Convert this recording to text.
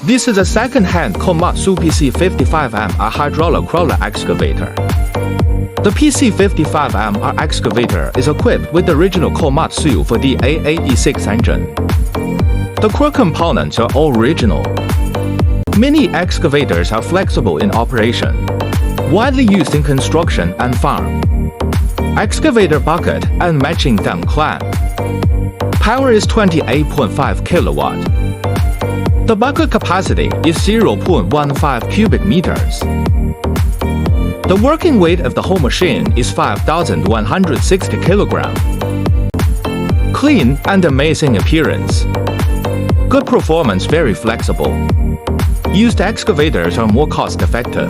This is a second-hand Komatsu PC55MR hydraulic crawler excavator. The PC55MR excavator is equipped with the original Komatsu for the AAE6 engine. The core components are all original. Mini excavators are flexible in operation, widely used in construction and farm. Excavator bucket and matching them clamp. Power is 28.5 kilowatt. The bucket capacity is 0.15 cubic meters. The working weight of the whole machine is 5,160 kilograms. Clean and amazing appearance. Good performance, very flexible. Used excavators are more cost-effective.